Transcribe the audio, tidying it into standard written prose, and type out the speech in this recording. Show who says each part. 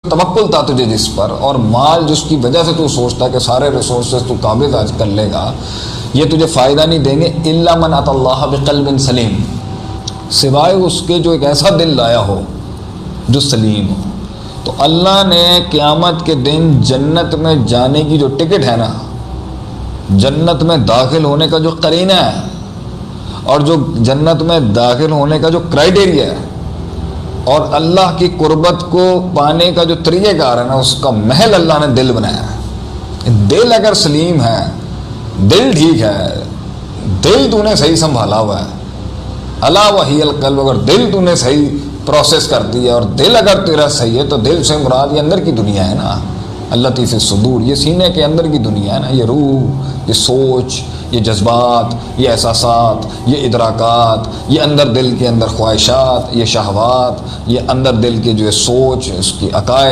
Speaker 1: توکل تھا تجھے جس پر، اور مال جس کی وجہ سے تو سوچتا کہ سارے ریسورسز تو قابض آج کر لے گا، یہ تجھے فائدہ نہیں دیں گے الا من اتى اللہ بقلب سلیم، سوائے اس کے جو ایک ایسا دل لایا ہو جو سلیم ہو۔ تو اللہ نے قیامت کے دن جنت میں جانے کی جو ٹکٹ ہے نا، جنت میں داخل ہونے کا جو قرینہ ہے، اور جو جنت میں داخل ہونے کا جو کرائیٹیریا ہے، اور اللہ کی قربت کو پانے کا جو طریقہ کار ہے نا، اس کا محل اللہ نے دل بنایا ہے۔ دل اگر سلیم ہے، دل ٹھیک ہے، دل تو نے صحیح سنبھالا ہوا ہے، الا وہی القلب، اگر دل تو نے صحیح پروسیس کر دیا، اور دل اگر تیرا صحیح ہے تو دل سے مراد یہ اندر کی دنیا ہے نا، اللتی فی الصدور، یہ سینے کے اندر کی دنیا ہے نا، یہ روح، یہ سوچ، یہ جذبات، یہ احساسات، یہ ادراکات، یہ اندر دل کے اندر خواہشات، یہ شہوات، یہ اندر دل کے جو ہے سوچ، اس کی عقائد۔